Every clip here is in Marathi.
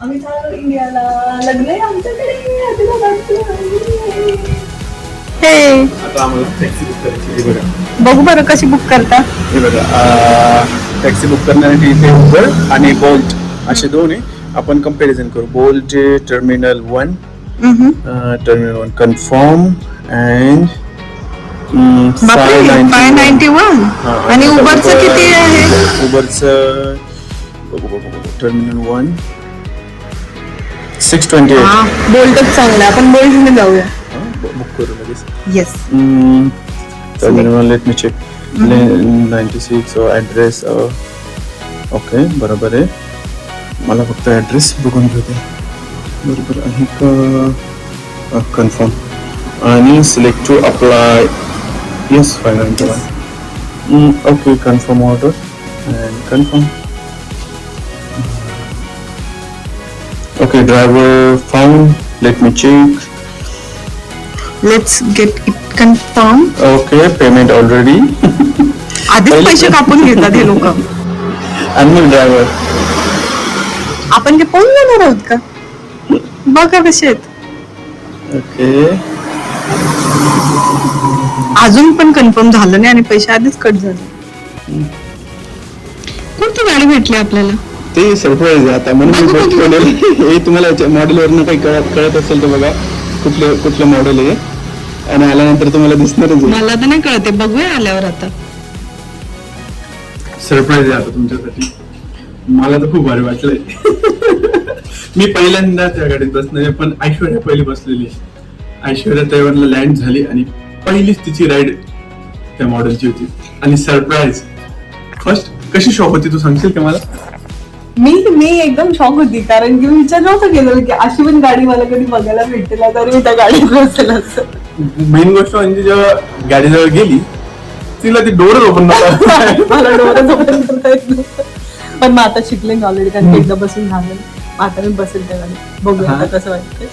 आम्ही चाललो इंडियाला, लग्न आहे आमच्याकडे. हे आता आम्हाला टॅक्सी बुक करायची. हे बघा, बघू बरं कशी बुक करता. हे बघा, टॅक्सी बुक करण्यासाठी इथे उबर आणि बोल्ट असे दोन आहे. आपण कंपॅरिझन करू. Bolt terminal 1, terminal 1 confirm and 591. आणि उबरचं किती आहे? उबरचं टर्मिनल 1 628. बोल्टच चांगला, आपण बोल्टने जाऊया. बुक करू लगेच. Yes. Terminal 1 let me check. 96 address. Okay, बरोबर आहे. मला फक्त ॲड्रेस बघून घेऊ दे. बरोबर आहे का? कन्फर्म आणि select to apply. Yes, 591. Okay, confirm order and confirm. Okay, driver found. Let me check. Let's get it confirm. Okay, payment already. आधीच पैसे कापून घेतात हे लोक. Unknown driver. आपण ते पळून जाणार आहोत का? बघा कसे आहेत. Okay. अजून पण कन्फर्म झालं नाही आणि पैसे आधीच कट झाले. कोणती गाडी भेटली आपल्याला? ते सरप्राईज आहे आता म्हणून मी बुक केलेलं. हे तुम्हाला मॉडेलवरनं काही कळत असेल तर बघा कुठलं मॉडेल आहे आणि आल्यानंतर तुम्हाला दिसणारच आहे. मला तर नाही कळते, बघूया आल्यावर आता. सरप्राईज आहे आता तुमच्यासाठी. मला तर खूप भारी वाटलंय. मी पहिल्यांदा त्या गाडीत बसणार, पण ऐश्वर्या पहिली बसलेली. ऐश्वर्या तैवानला लँड झाली आणि पहिलीच तिची राईड त्या मॉडेलची होती. आणि सरप्राईज फर्स्ट कशी शॉक होती तू सांगशील का मला? मी एकदम शॉक होती, कारण की मी विचार नव्हतं केलं की अशी पण गाडी मला कधी बघायला भेटेल, तर मी त्या गाडीत बसेल असं. मेन गोष्ट म्हणजे जेव्हा गाडीजवळ गेली तिला ती डोरच ओपन नव्हता. मला डोळ्यात ओपन करता येत नव्हतं. पण मग आता शिकले मी ऑलरेडी, कारण एकदा बसून झालं. आता मी बसेल त्या गाडीत. बघूया आता कसं वाटतंय.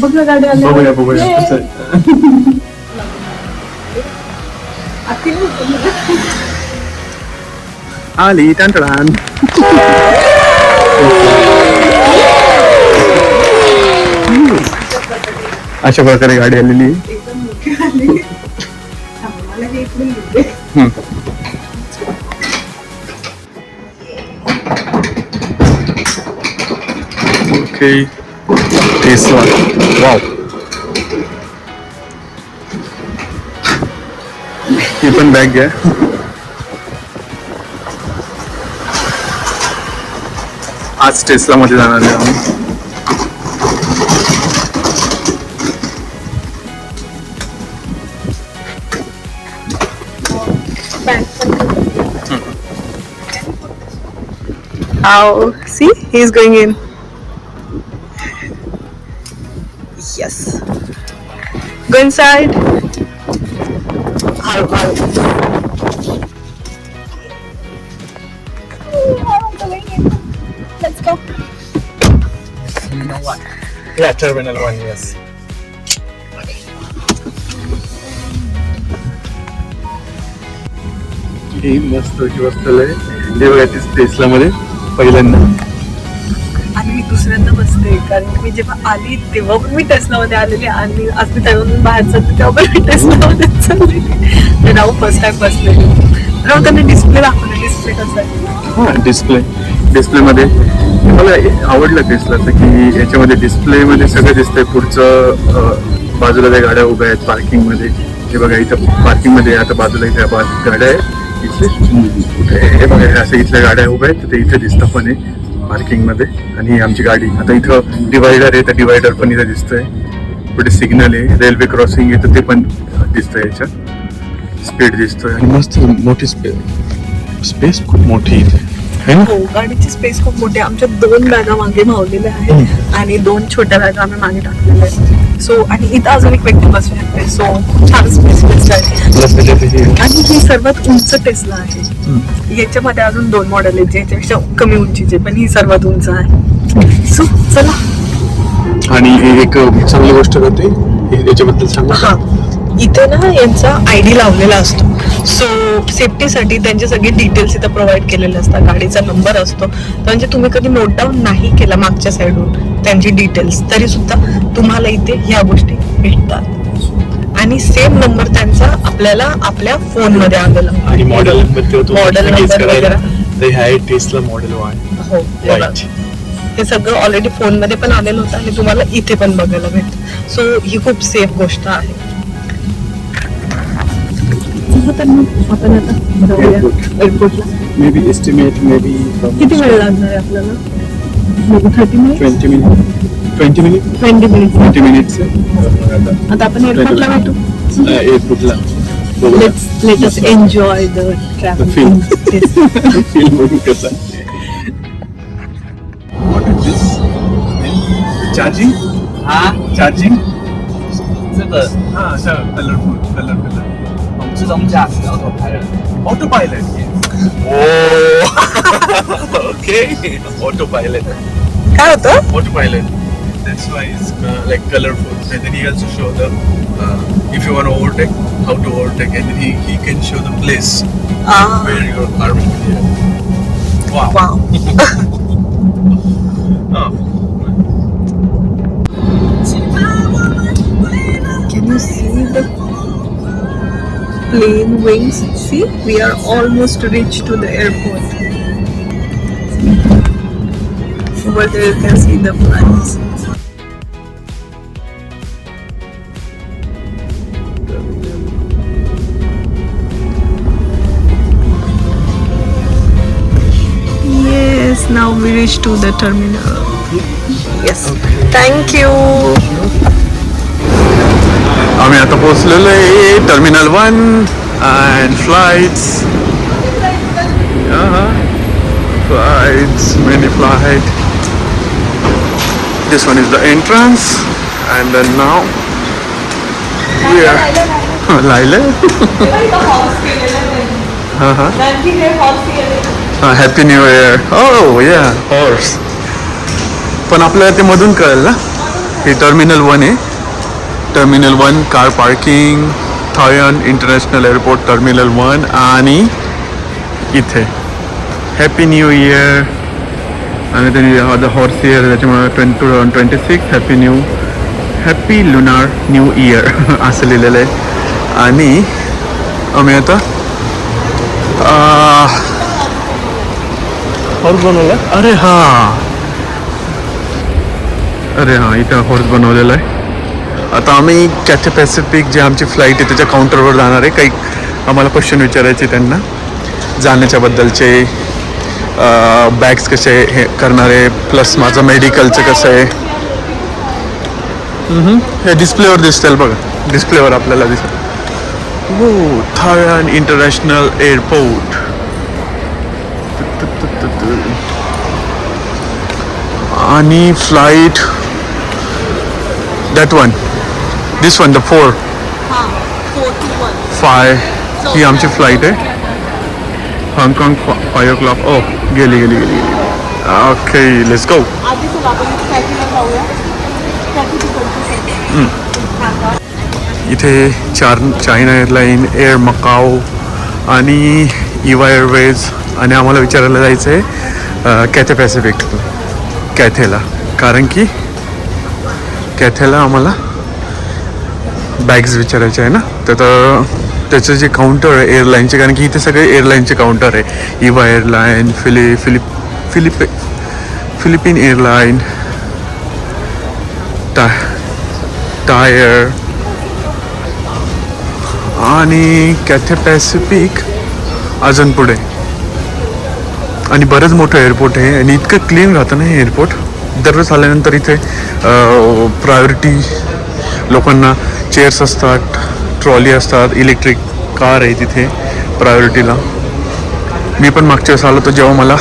बघूया गाडी आली. बघूया कसं आहे. आली टंटडान. अशा प्रकारे गाडी आलेली. एकदम मोठी आली. मला हे इकडे येते. Okay, Tesla. वाव, ही पण बॅग घ्या. आज टेस्ला मध्ये जाणार आहे आम्ही. How? See, he's going in. Yes. Go inside. Let's go. You know what? Yeah, Terminal 1, yes. हे मस्त बसलेलं आहे. हे बघा, टेस्ला मध्ये पहिल्यांदा. आणि मी दुसऱ्यांदा बसते, कारण मी जेव्हा आली तेव्हा पण मी टेस्लामध्ये आलेली, आणि आज मी त्यावरून बाहेर चालते तेव्हा पण मी टेस्लामध्ये चाललेली. राहू फर्स्ट टाइम बसलेली. राहू त्यांनी डिस्प्ले दाखवले, डिस्प्ले कसं आहे. हा, डिस्प्ले मध्ये मला आवडलं टेस्लाचं की याच्यामध्ये डिस्प्ले मध्ये सगळं दिसतंय. पुढचं बाजूला त्या गाड्या उभ्या आहेत पार्किंग मध्ये. हे बघा, इथं पार्किंग मध्ये आता बाजूला इथे गाड्या आहेत. इथले हे बघा, असं इथल्या गाड्या उभ्या आहेत, ते इथे दिसतं पण आहे पार्किंग मध्ये. आणि आमची गाडी आता इथं डिवायडर आहे, तर डिवायडर पण इथं दिसतंय. पुढे सिग्नल आहे, रेल्वे क्रॉसिंग आहे, तर ते पण दिसतंय. याच्यात स्पीड दिसतोय आणि मस्त मोठी स्पेस खूप मोठी इथे आहे ना. हो, गाडीची स्पेस खूप मोठी आहे. आमच्या 2 बॅगा मागे मावलेल्या आहेत आणि 2 छोट्या बॅगा आम्ही मागे टाकलेल्या आहेत. सो आणि इथं अजून एक व्यक्ती बसू शकते. सो खूप छान स्पेस आहे. आणि ही सर्वात उंच टेस्ला आहे. याच्यामध्ये अजून 2 मॉडेल आहेत ज्याच्यापेक्षा कमी उंचीचे, पण ही सर्वात उंच आहे. सो चला. आणि एक चांगली गोष्ट करते याच्याबद्दल सांगा. इथे ना यांचा ID लावलेला असतो. सो सेफ्टीसाठी त्यांचे सगळे डिटेल्स इथं प्रोव्हाइड केलेले असतात. गाडीचा नंबर असतो. तर म्हणजे तुम्ही कधी नोट डाऊन नाही केला मागच्या साईडवरून त्यांची डिटेल्स, तरी सुद्धा तुम्हाला इथे ह्या गोष्टी भेटतात. आणि सेम नंबर त्यांचा आपल्याला आपल्या फोन मध्ये आलेला. आणि मॉडेल मॉडेल नंबर वगैरे ते आहे टेस्ला मॉडेल 1 हो हे सगळं ऑलरेडी फोन मध्ये पण आलेलं होतं आणि तुम्हाला इथे पण बघायला भेटतं. सो ही खूप सेफ गोष्ट आहे. आपण आता जाऊया एअरपोर्टला. May be estimate may be किती वेळ लागणार आहे आपल्याला? 30 मिनिट 20 मिनिट 20 मिनिट 20 मिनिट्स आता आपण एअरपोर्टला भेटू. एअरपोर्टला Let us enjoy the travel. film. Yes. Film बघू कसा What is this? Charging? Charging? 这个啊，像 colorful. 我们自动驾驶 autopilot。 Autopilot. Oh, okay. Autopilot. काय होतं? Autopilot. That's why it's like colorful. And then he also show the if you want to overtake, how to overtake, and then he can show the place where your car will be here. Wow. Wow. Oh. Can you see the plane wings? See, we are almost reached to the airport. Over there you can see the flights. Yes, now we reach to the terminal. Yes, thank you. आम्ही आता पोहोचलेलो आहे terminal 1 and flights. Flights, many flight. This one is the entrance, and then now we are Laila. Happy New Year. Oh yeah, horse. पण आपल्याला ते मधून कळेल ना. हे टर्मिनल 1 आहे. Terminal 1 car parking, Thailand international airport terminal 1 आणि इथे हॅपी न्यू इयर. आणि त्यांनी द हॉर्स इयर त्याच्यामुळे 2026 हॅपी लुनार न्यू इयर असं लिहिलेलं आहे. आणि आम्ही आता हॉर्स बनवला. अरे हां इथं हॉर्स बनवलेला आहे. आता आम्ही कॅथे पॅसिफिक जे आमची फ्लाईट आहे त्याच्या काउंटरवर जाणार आहे. काही आम्हाला क्वेश्चन विचारायचे त्यांना जाण्याच्याबद्दलचे, बॅग्स कसे हे करणार आहे, प्लस माझं मेडिकलचं कसं आहे. हे डिस्प्लेवर दिसतील बघा. डिस्प्लेवर आपल्याला दिसेल. हो थायलंड इंटरनॅशनल एअरपोर्ट. आणि flight that one this one the 4-5 ही आमची फ्लाईट आहे. हाँगकाँग 5 o'clock. ओ गेली. Okay let's go. इथे चायना एअरलाईन, एअर मकाऊ आणि इवा एअरवेज. आणि आम्हाला विचारायला जायचं आहे कॅथे पॅसिफिक कॅथेला, कारण की कॅथेला आम्हाला बॅग्स विचारायचे आहे ना. तर त्याचं जे काउंटर आहे एअरलाईनचे, कारण की इथे सगळे एअरलाईनचे काउंटर आहे. Eva airline, Philippine airline, tyre आणि कॅथे पॅसिफिक अजून पुढे. आणि बरंच मोठं एअरपोर्ट आहे आणि इतकं क्लीन राहतं ना हे एअरपोर्ट. दररोज आल्यानंतर इथे प्रायोरिटी लोकांना चेअर्स असतात, ट्रॉली असतात, इलेक्ट्रिक कार आहे तिथे प्रायोरिटीला. मी पण मागच्या वेळेस आलो होतो जेव्हा मला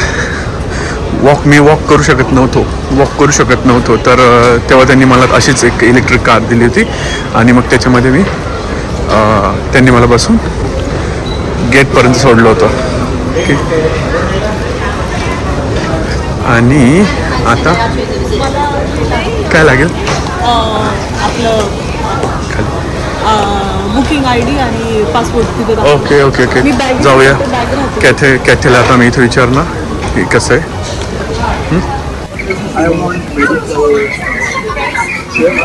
वॉक करू शकत नव्हतो तर तेव्हा त्यांनी मला अशीच एक इलेक्ट्रिक कार दिली होती. आणि मग त्याच्यामध्ये त्यांनी मला बसून गेटपर्यंत सोडलं होतं. आणि आता काय लागेल? आपलं बुकिंग ID आणि पासपोर्ट तिथे दाखव. ओके ओके मी ओके बॅग जाऊया बॅग राहते. कॅथेला आता मी इथे विचारणार की कसं आहे. I want medical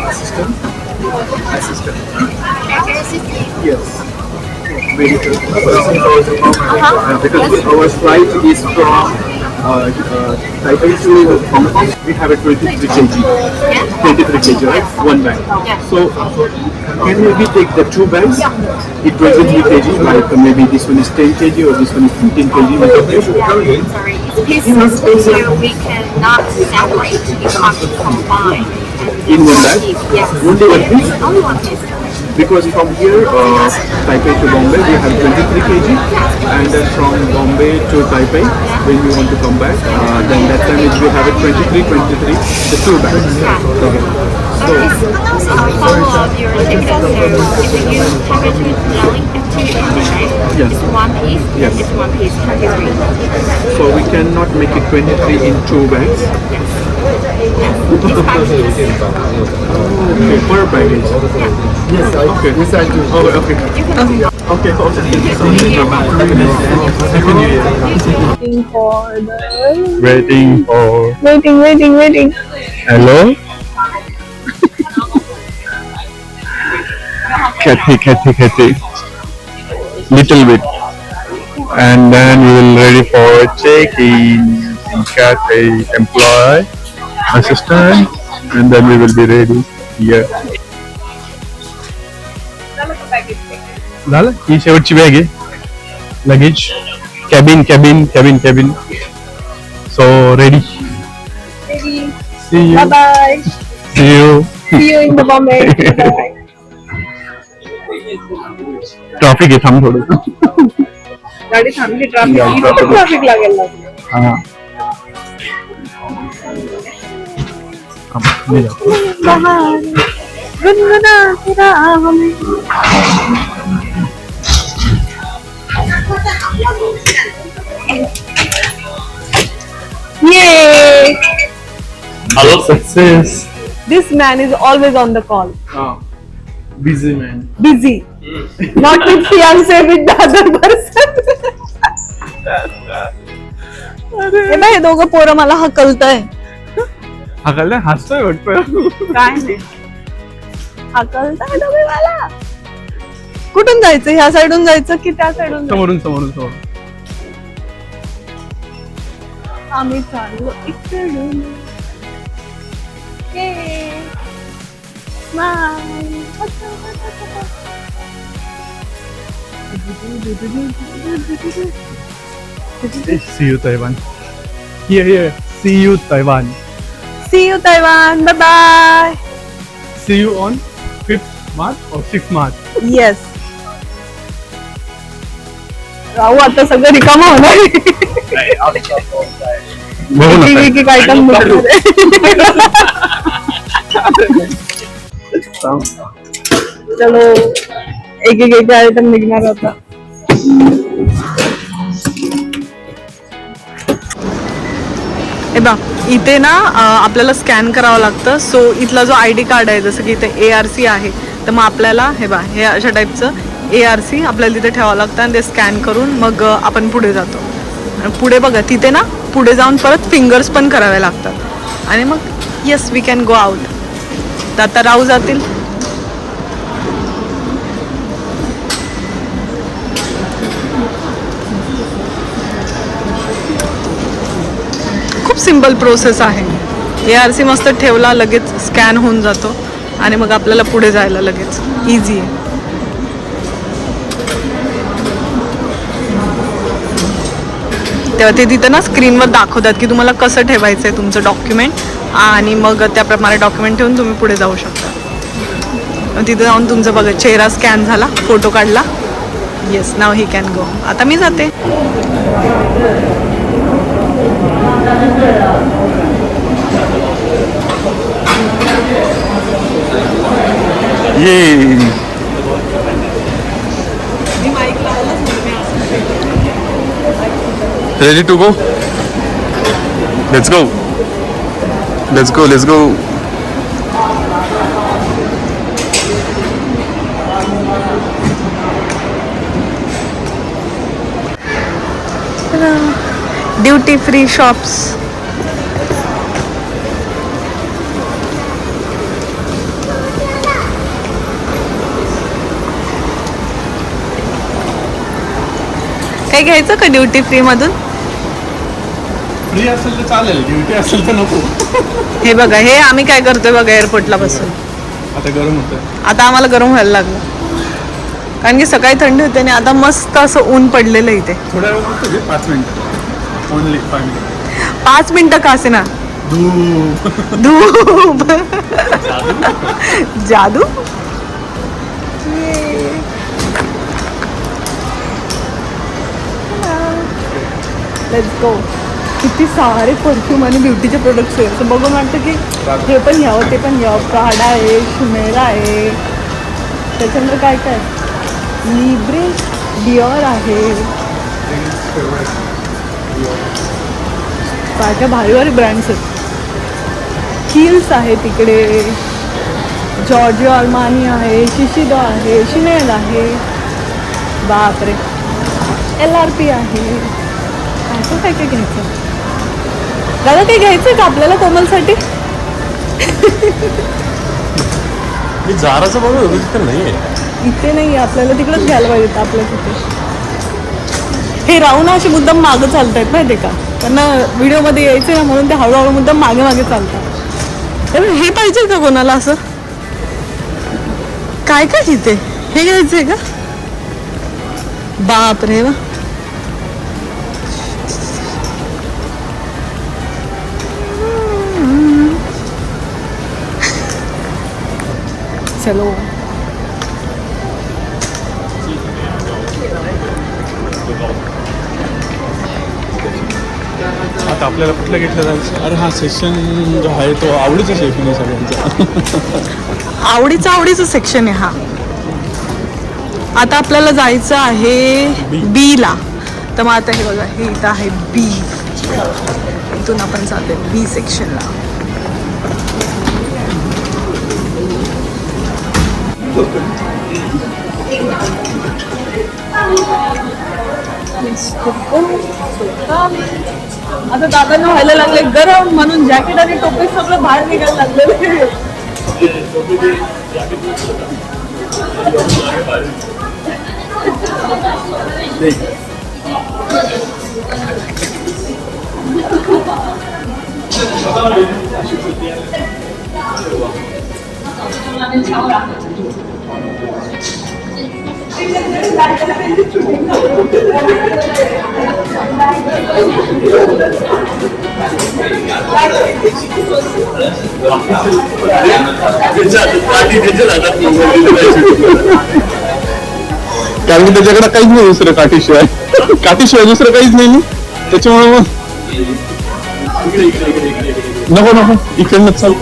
assistant. Yes. Medical. Because our flight is from Taipei to Hong Kong. We have a 23 kg. 23 kg, right? One bag. So can we take the two bags? It 23 kg, like maybe this one is 10 kg or this one is 15 kg. Sorry, pieces, so we cannot separate. You have to combine. In one bag? Yes. Only one piece? Only one piece. Because from here, Taipei to Bombay, we have 23 kg, and then from Bombay to Taipei, when we want to come back, then that time we have it 23, the two bags. Okay. So, I'll follow up your ticket. So if you have it yelling to right? Yes. It's one piece. Yes. It's one piece, 23. so we cannot make it 23 in two bags. It's 5 pieces. Okay, per baggage. Yes, okay. Yes, I do. Oh, okay. Okay, okay. Thank you so much. Happy New Year. Waiting for the waiting. Hello. Kathy. Little bit. And then we will ready for check-in in Cathay employee assistant, and then we will be ready here. झालं ही शेवटची बॅग आहे luggage cabin so ready Bye bye. See you. See you in the Bombay. Traffic आहे थांब थोडं. गाडी थांबली ट्रॅफिक लागेल ना. हा मी जातो. बाहर गुनगुनाते रहा हमें. Yay! Hello, success. This man is always on the call. Busy man. Busy. Not with fiance, with the other person. हे बाय हे दोघं पोरं मला हकलताय. हकललं हसतोय वाटतं. काय नाही हकलताय दोघे मला. कुठून जायचं ह्या साईडून जायचं की त्या साईडून समोरून आम्ही चाललो इकडून. See you Taiwan. Here. See you Taiwan. See you Taiwan. Bye bye. See you on 5th March or 6th March. Yes. राहू आता सगळं रिकामा होणार. एक आयटम चलो एक आयटम निघणार होता. हे बघ इथे ना आपल्याला स्कॅन करावं लागतं. सो इथला जो ID कार्ड आहे जसं की इथे ARC आहे तर मग आपल्याला हे बघ हे अशा टाईपचं ARC आपल्याला तिथे ठेवावं लागतं आणि ते स्कॅन करून मग आपण पुढे जातो. आणि पुढे बघा तिथे ना पुढे जाऊन परत फिंगर्स पण करावे लागतात आणि मग yes we can go out. तर आता राहू जातील. खूप सिंपल प्रोसेस आहे. ARC मस्त ठेवला लगेच स्कॅन होऊन जातो आणि मग आपल्याला पुढे जायला लगेच इझी आहे. तेव्हा ते तिथं ना स्क्रीनवर दाखवतात की तुम्हाला कसं ठेवायचं आहे तुमचं डॉक्युमेंट आणि मग त्याप्रमाणे डॉक्युमेंट ठेवून तुम्ही पुढे जाऊ शकता. तिथे जाऊन तुमचं बघा चेहरा स्कॅन झाला, फोटो काढला. Yes now he can go. आता मी जाते. Ready to go? Let's go. Duty free shops. काय घ्यायचं का ड्युटी फ्री मधून? फ्री असेल तर चालेल, ड्युटी असेल तर नको. हे बघा, हे आम्ही काय करतोय बघा एअरपोर्टला बसून. आता गरम होतं. आता आम्हाला गरम व्हायला लागलं कारण की सकाळी थंडी होते आणि आता मस्त असं ऊन पडलेलं इथे. थोड्या वेळ होतं 5 मिनिटं, ओनली 5 मिनिटं. 5 मिनिटं का असे ना. धूप जादू. Let's go. किती सारे परफ्यूम आणि ब्युटीचे प्रोडक्ट्स आहेत. असं बघून वाटतं की हे पण घ्यावं ते पण घ्यावं. प्राडा आहे, शुमेरा आहे, त्याच्यानंतर काय काय लिब्रे, डिओर आहे. काय काय भारी भारी ब्रँड्स आहेत. कील्स आहे तिकडे, जॉर्जिओ अल्मानी आहे, शिशिडो आहे, शिनेल आहे. बापरे, LRP आहे. असं काय काय घ्यायचं दादा? काही घ्यायचं का आपल्याला कोमलसाठी? मी जाराचं बघू तिथं नाही आहे. इथे नाही, आपल्याला तिकडेच घ्यायला पाहिजे आपल्या तिथे. हे राहून असे मुद्दाम मागं चालतायत माहिती का, त्यांना व्हिडिओमध्ये यायचं ना म्हणून ते हळूहळू मुद्दाम मागे मागे चालतात. हे पाहिजे का कोणाला असं? काय काय तिथे हे घ्यायचंय का? बाप रे वा. चलो. आता आपल्याला कुठलं घेतलं जायचं? अरे हा सेक्शन जो आहे तो आवडीचा सेक्शन आहे सगळ्यांचा. आवडीचं सेक्शन आहे हा. आता आपल्याला जायचं आहे बी ला. तर मग आता हे बघा, हे इथं आहे बी. इथून आपण जातोय बी सेक्शनला. आता दादांना व्हायला लागले गरम म्हणून जॅकेट आणि टोपी सगळं बाहेर निघायला लागलेलं. कारण की त्याच्याकडे काहीच नाही दुसरं काठीशिवाय. काठीशिवाय दुसरं काहीच नाही ना, त्याच्यामुळे मग नको नको इकडनं चल.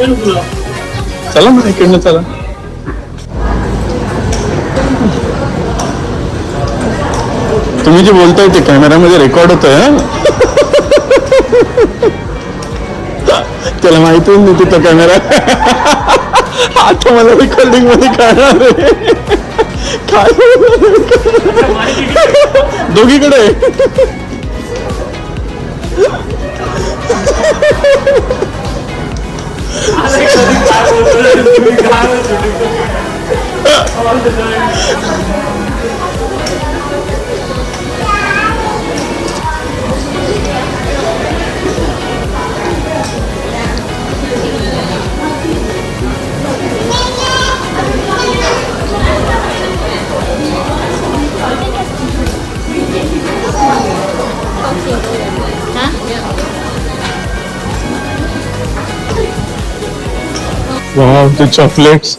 चला ना इकडनं चला. तुम्ही जे बोलताय ते कॅमेरामध्ये रेकॉर्ड होतंय. त्याला माहिती नाही तिथं कॅमेरा. आता मला रेकॉर्डिंग मध्ये कळणार आहे काय दोघीकडे. वाव, ते चॉकलेट्स.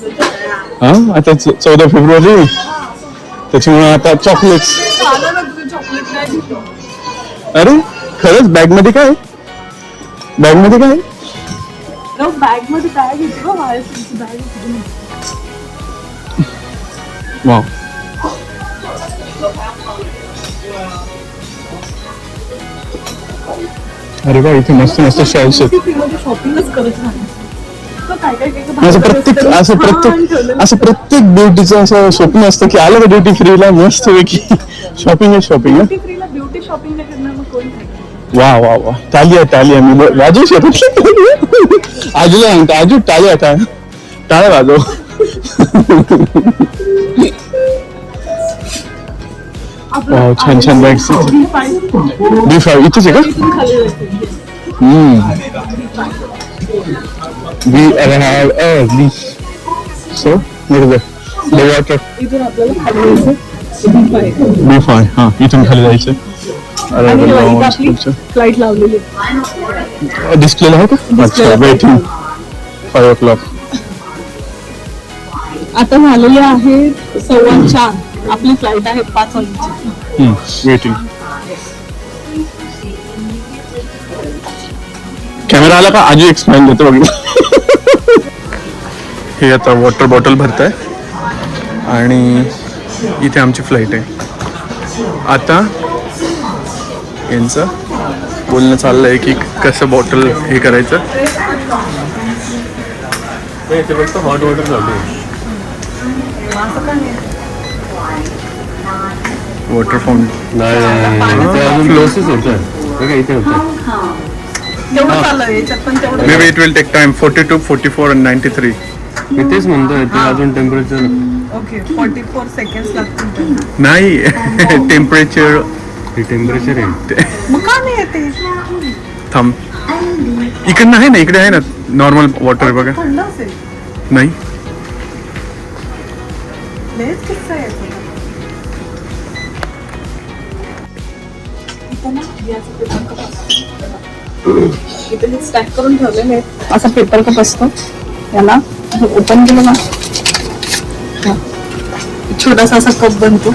हा आता 14 फेब्रुवारी त्याच्यामुळे आता चॉकलेट्स. अरे खरंच बॅग मध्ये काय? बॅग मध्ये काय? बॅग मध्ये काय घेतो बॅग. वाव. अरे वा, इथे मस्त मस्त शेल्स आहेत. शॉपिंगच करत नाही. असं प्रत्येक ब्युटीचं असं स्वप्न असतं की आलं का ड्युटी फ्रीला मस्त पैकी शॉपिंग आहे. शॉपिंग ब्युटी शॉपिंग नाही करणार मग कोण वा वा वा टाळी मी वाजवू शकत आजूला सांगतो आजू टाळी आता टाळ्या वाजव छान छान बॅग्स B5 इथेच आहे का सो इथून आपल्याला खाली जायचं B5 हा इथून खाली जायचं फ्लाईट लावलेली डिस्प्लेला आहे का अच्छा वेटिंग 5 o'clock आता झालेली आहे 4:15 आपली फ्लाईट आहे 5 वाजता वेटिंग कॅमेरा आला का आजी एक्सप्लेन देतो बघ हे आता वॉटर बॉटल भरताय आणि इथे आमची फ्लाईट आहे आता यांचं बोलणं चाललंय की कसं बॉटल हे करायचं हॉट वॉटर चालू वॉटर फाउंटन नाही क्लोसेस होतं इथे होतं तेवढं चाललंय याच्यात पण तेवढं may be it will take time 42, 44 and 93 मी तेच म्हणतोय ते अजून टेम्परेचर ओके 44 सेकंड्स लागतील नाही टेम्परेचर हे टेम्परेचर आहे मग का नाही येते थांब इकडनं आहे ना इकडे आहे ना नॉर्मल वॉटर बघा थंड असेल नाही लयच किस्सा येतो इथे स्टॅक करून ठेवलेले आहेत असा पेपर कप असतो याला ओपन केलं ना छोटासा असा कप बनतो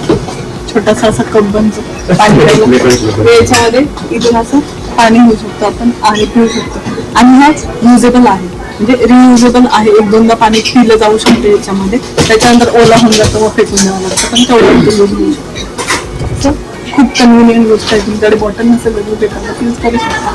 पाणी याच्यामध्ये इथून असं पाणी घेऊ शकतो आपण आणि पिऊ शकतो आणि हाच युजेबल आहे म्हणजे रियुजेबल आहे 1-2दा पाणी पिलं जाऊ शकतं याच्यामध्ये त्याच्यानंतर ओला होऊन जातो व फेकून द्यावं लागतं पण तेवढं यूज होऊ शकतो खूप कन्व्हिनियंट गोष्ट आहे तुमच्याकडे बॉटल नसेल तर पेपर यूज करू शकता